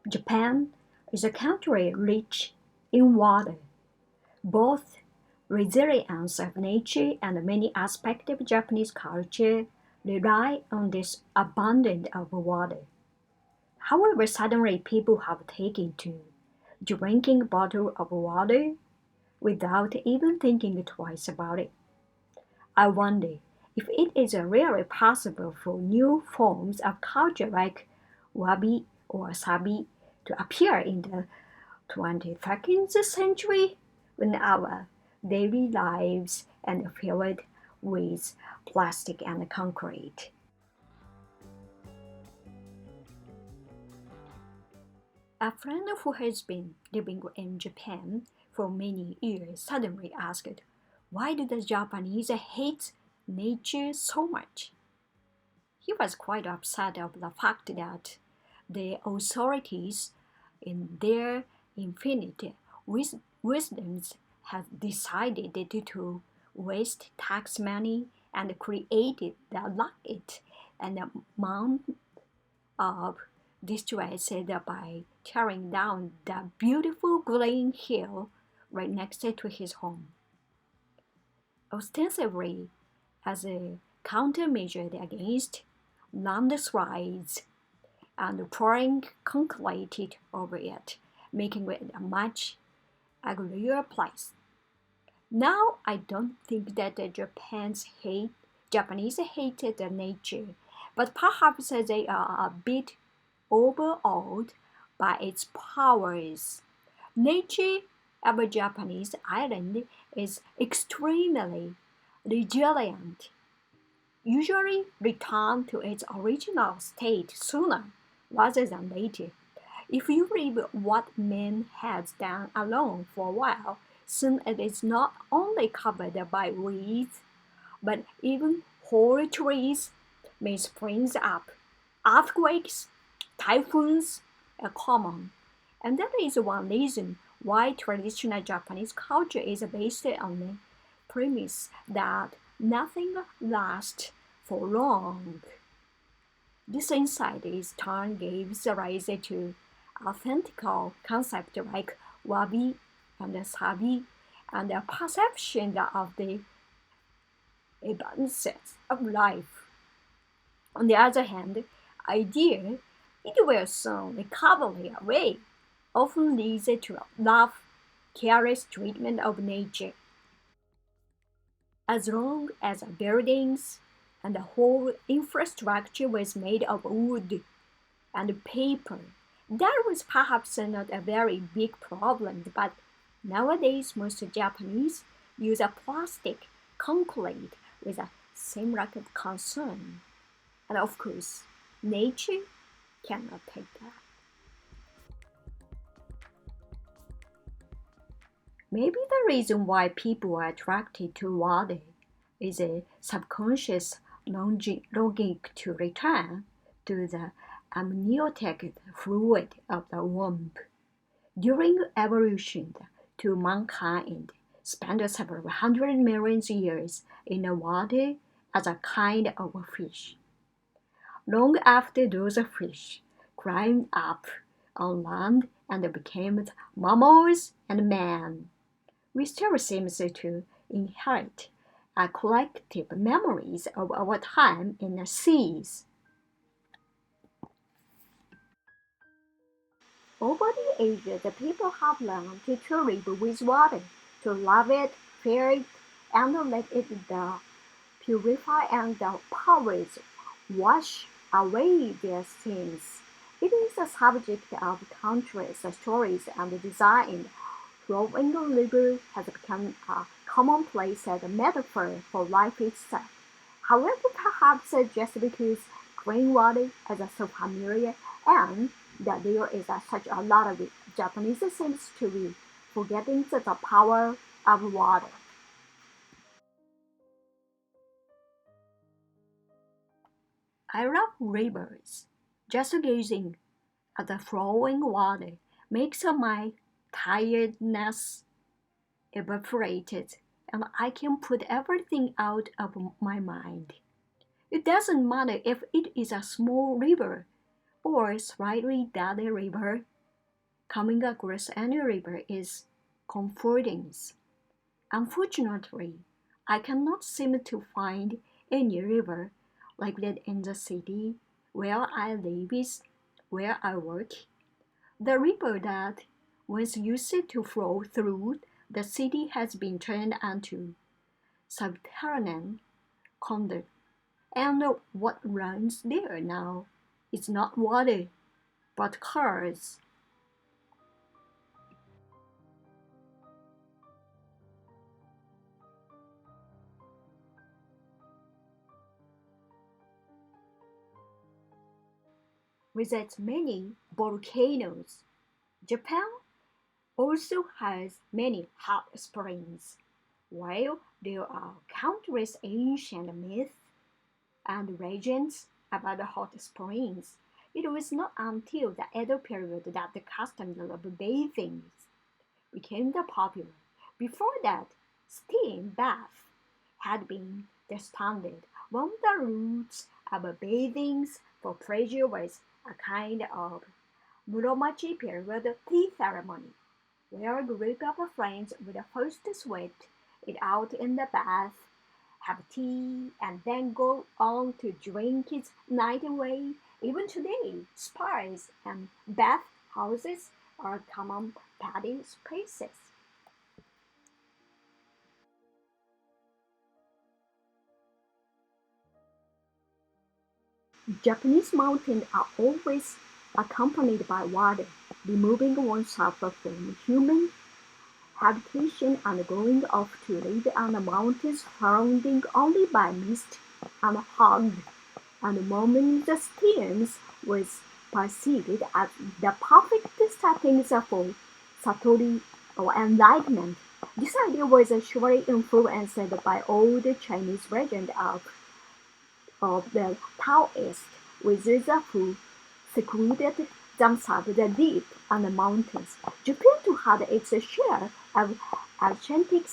Japan is a country rich in water. Both resilience of nature and many aspects of Japanese culture rely on this abundance of water. However, suddenly people have taken to drinking a bottle of water without even thinking twice about it. I wonder if it is really possible for new forms of culture like wabi or sabi to appear in the 22nd century when our daily lives are filled with plastic and concrete. A friend who has been living in Japan for many years suddenly asked, why do the Japanese hate nature so much? He was quite upset of the fact that the authorities, in their infinite wisdoms, had decided to waste tax money and created the racket and amount of distress by tearing down the beautiful green hill right next to his home. Ostensibly as a countermeasure against landslides and pouring concrete over it, making it a much uglier place. Now, I don't think that Japanese hated the nature, but perhaps they are a bit overawed by its powers. Nature of a Japanese island is extremely resilient, usually return to its original state sooner rather than later. If you leave what man has done alone for a while, soon it is not only covered by weeds, but even whole trees may spring up. Earthquakes, typhoons are common, and that is one reason why traditional Japanese culture is based on the premise that nothing lasts for long. This insight in turn gives rise to authentic concepts like wabi and sabi and the perception of the abundance of life. On the other hand, idea it will soon recover away often leads to a rough, careless treatment of nature. As long as buildings and the whole infrastructure was made of wood and paper, that was perhaps not a very big problem, but nowadays most Japanese use a plastic, concrete with a same lack of concern. And of course, nature cannot take that. Maybe the reason why people are attracted to water is a subconscious longing to return to the amniotic fluid of the womb. During evolution, to mankind spent several hundred million years in the water as a kind of fish. Long after those fish climbed up on land and became mammals and man, we still seem to inherit a collective memories of our time in the seas. Over the ages, the people have learned to live with water, to love it, fear it, and let it purify and the powers wash away their sins. It is the subject of countless stories and design. Flowing river has become a commonplace as a metaphor for life itself. However, perhaps just because clean water is so familiar and that there is such a lot of it, Japanese seems to be forgetting the power of water. I love rivers. Just gazing at the flowing water makes my tiredness evaporated and I can put everything out of my mind. It doesn't matter if it is a small river or a slightly dirty river. Coming across any river is comforting. Unfortunately, I cannot seem to find any river like that in the city where I live is where I work. The river that once used to flow through the city has been turned into subterranean conduit, and what runs there now is not water but cars. With its many volcanoes, Japan also has many hot springs. While there are countless ancient myths and legends about the hot springs, it was not until the Edo period that the custom of bathing became the popular. Before that, steam bath had been the standard. One of the roots of bathing for pleasure was a kind of Muromachi period tea ceremony, where a group of friends would first sweat it out in the bath, have tea, and then go on to drink its night away. Even today, spas and bath houses are common party spaces. Japanese mountains are always accompanied by water, removing oneself from human habitation and going off to live on the mountains surrounded only by mist and fog. And the moment the streams was perceived as the perfect settings for satori or enlightenment. This idea was surely influenced by old Chinese legend of the Taoist wizards who secluded themselves deep on the mountains. Japan too had its share of authentic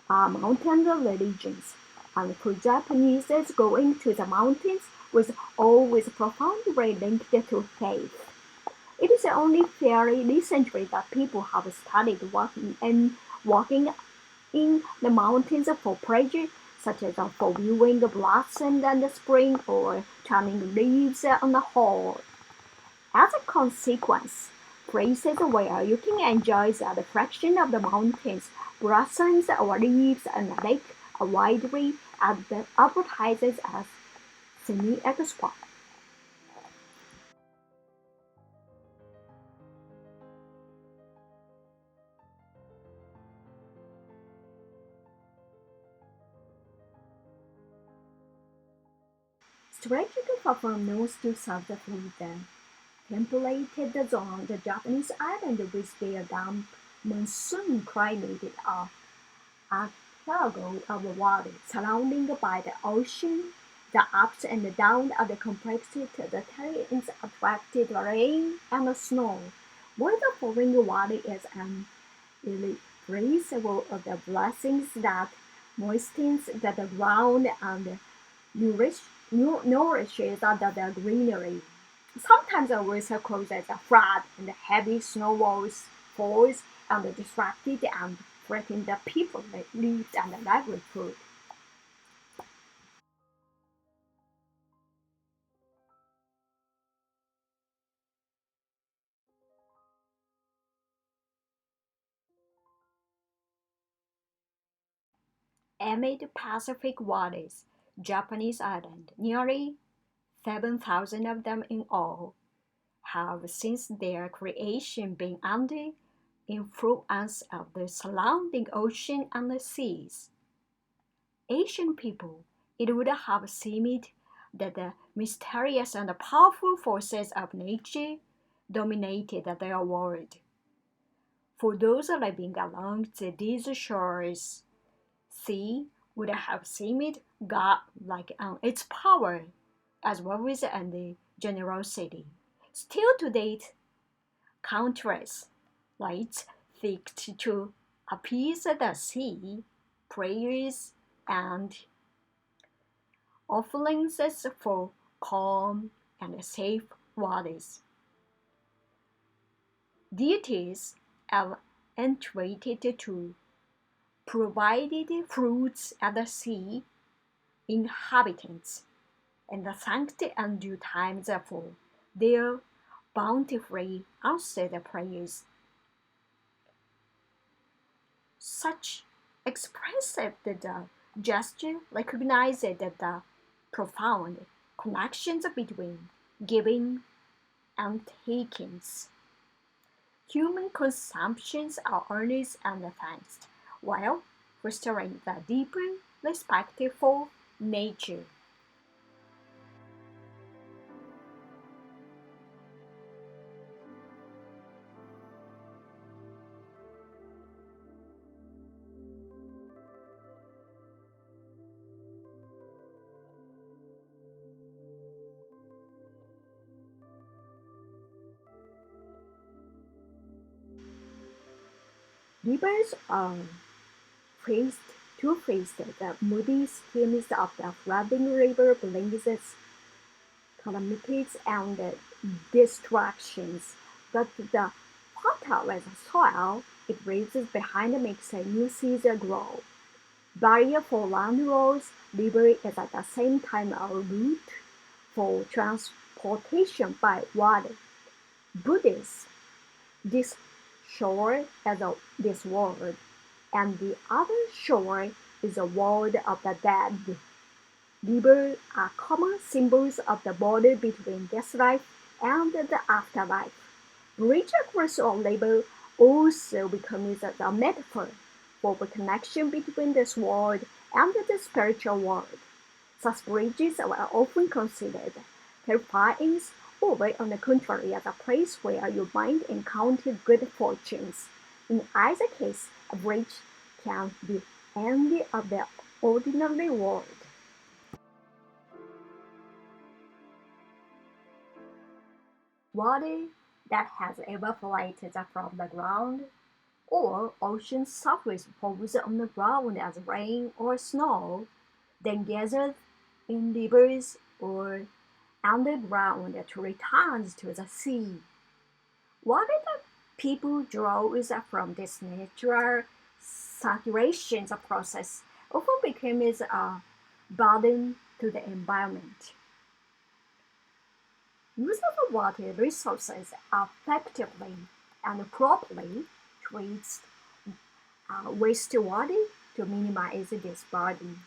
mountain religions, and for Japanese, going to the mountains was always profoundly linked to faith. It is only fairly recently that people have started walking in the mountains for pleasure, such as for viewing blossoms in the spring or turning leaves on the whole. As a consequence, places where you can enjoy the reflection of the mountains, blossoms or leaves and the lake are widely advertised as scenic spots. Stretching from north to south of the temperate zone, the Japanese islands with their damp monsoon climate are archipelago of water, surrounded by the ocean. The ups and downs of the complexity of the terrains attracted rain and snow, while the falling water is an irreplaceable of the blessings that moistens the ground and nourish, nourishes the greenery. Sometimes the weather causes a flood and heavy snowfalls falls and distracted and threaten the people that live and livelihood. Amid Pacific waters, Japanese islands, nearly 7,000 of them in all, have since their creation been under influence of the surrounding ocean and the seas. Ancient people, it would have seemed that the mysterious and powerful forces of nature dominated their world. For those living along these shores, sea would have seemed godlike in its power, as well as in the generosity. Still to date, countless lights seek to appease the sea, prayers, and offerings for calm and safe waters. Deities have entreated to provided fruits at the sea inhabitants, and thanked in due time therefore their bountifully answered the prayers. Such expressive gesture recognized the profound connections between giving and takings. Human consumptions are earnest and thanks, while fostering the deeper respect for nature. Rivers are faced two-faced. The moody schemes of the flooding river brings calamities and destructions, but the fertile soil it raises behind makes a new seed grow. Barrier for land roads, river is at the same time a route for transportation by water. Buddhists, this shore is this world, and the other shore is the world of the dead. Rivers are common symbols of the border between this life and the afterlife. Bridge across a river also becomes a metaphor for the connection between this world and the spiritual world. Such bridges are often considered terrifying, or on the contrary, as a place where you might encounter good fortunes. In either case, a bridge can be end of the ordinary world. Water that has evaporated from the ground or ocean surface falls on the ground as rain or snow, then gathers in rivers or underground to returns to the sea. Water that people draw is from this natural saturation process often becomes a burden to the environment. Use of water resources effectively and properly treats wastewater to minimize this burden.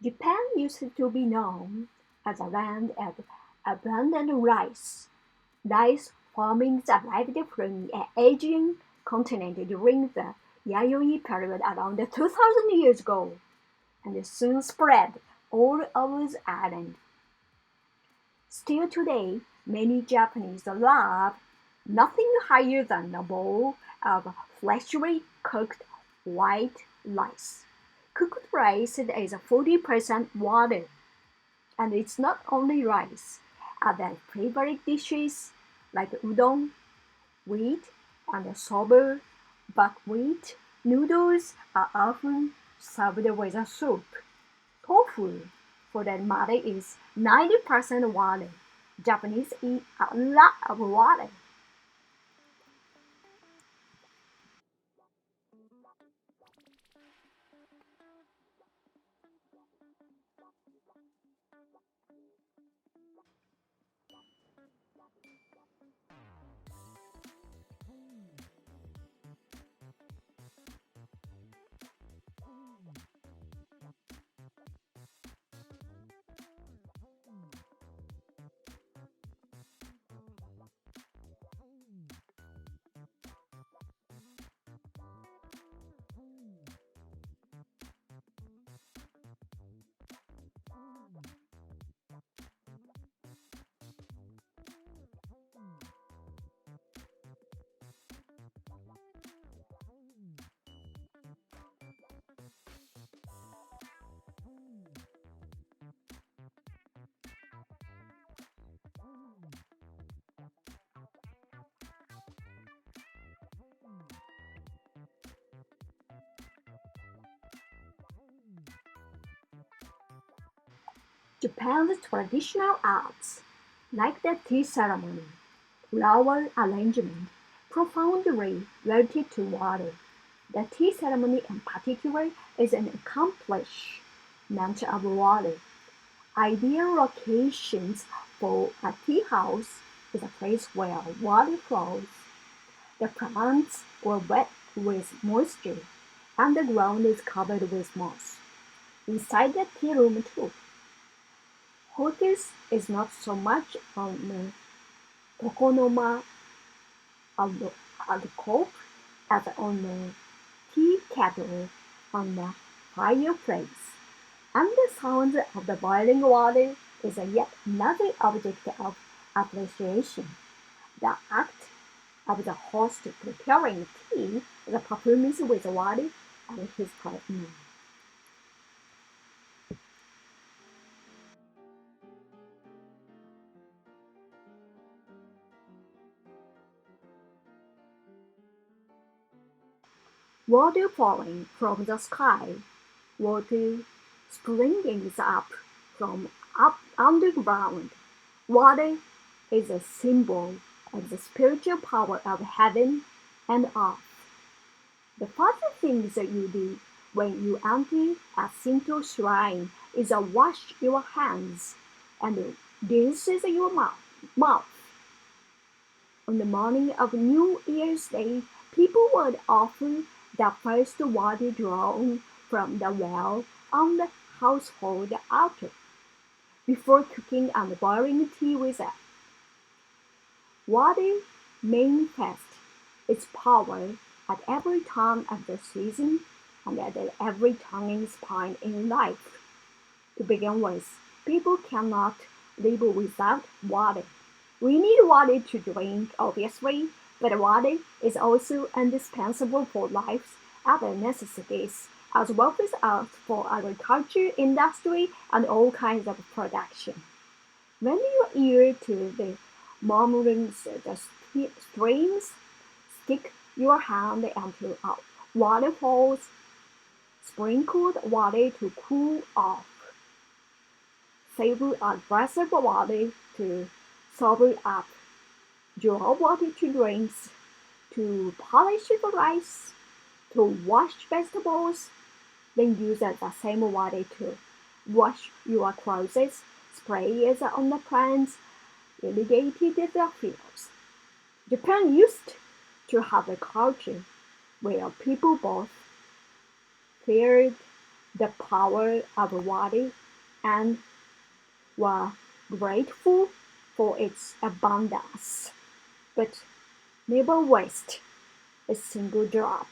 Japan used to be known as a land of abundant rice. Rice farming arrived from the Asian continent during the Yayoi period around 2000 years ago and soon spread all over the island. Still today, many Japanese love nothing higher than a bowl of freshly cooked white rice. Cooked rice is 40% water, and it's not only rice. Other favorite dishes like udon, wheat, and soba buckwheat noodles are often served with a soup. Tofu, for that matter, is 90% water. Japanese eat a lot of water. Japan's traditional arts, like the tea ceremony, flower arrangement, profoundly related to water. The tea ceremony in particular is an accomplishment of water. Ideal locations for a tea house is a place where water flows. The plants are wet with moisture, and the ground is covered with moss. Inside the tea room too, focus is not so much on the tokonoma alcove as on the tea kettle on the fireplace. And the sound of the boiling water is yet another object of appreciation. The act of the host preparing tea is a performance with water and his partner. Water falling from the sky, water springing up from up underground. Water is a symbol of the spiritual power of heaven and earth. The first things that you do when you enter a Shinto shrine is to wash your hands and rinse your mouth. On the morning of New Year's Day, people would offer the first water drawn from the well on the household altar before cooking and boiling tea with it. Water manifests its power at every turn of the season and at every turning point in life. To begin with, people cannot live without water. We need water to drink, obviously, but water is also indispensable for life's other necessities, as well as for agriculture, industry, and all kinds of production. When you ear to the murmurings of the streams, stick your hand into a waterfall's sprinkled water to cool off. Savor a glass of water to sober up. Draw water to drinks, to polish the rice, to wash vegetables, then use the same water to wash your clothes, spray it on the plants, irrigate the fields. Japan used to have a culture where people both feared the power of water and were grateful for its abundance, but never waste a single drop.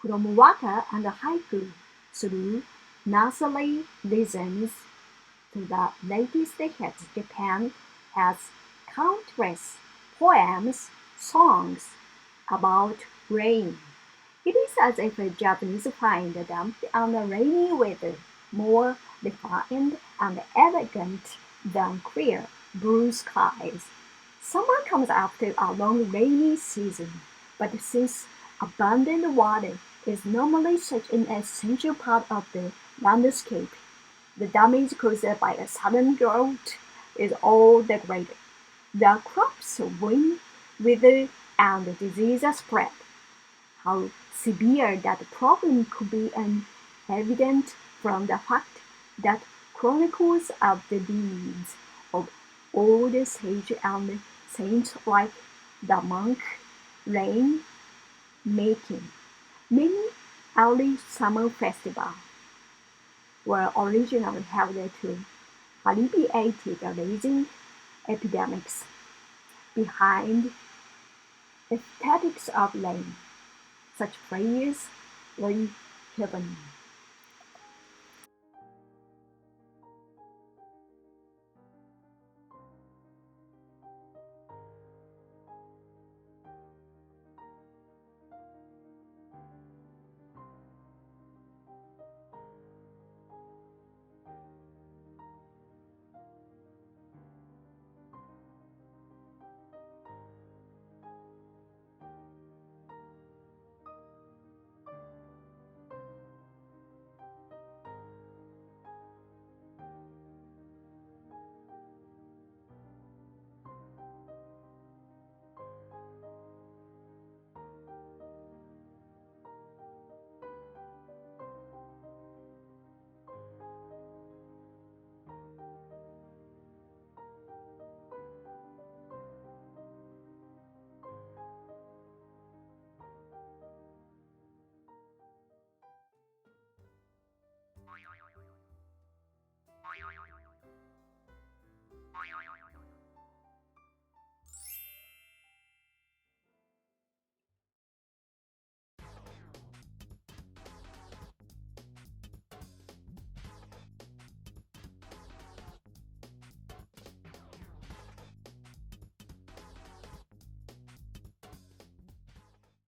From waka and haiku through nursery rhythms to the latest hits, Japan has countless poems, songs about rain. It is as if Japanese find them on the rainy weather more refined and elegant than clear blue skies. Summer comes after a long rainy season, but since abundant water is normally such an essential part of the landscape, the damage caused by a sudden drought is all the greater. The crops win, wither, and diseases spread. How severe that problem could be evident from the fact that chronicles of the deeds of old sage and saints like the monk rain making. Many early summer festivals were originally held to alleviate the raging epidemics behind aesthetics of rain. Such prayers were heaven. Bye.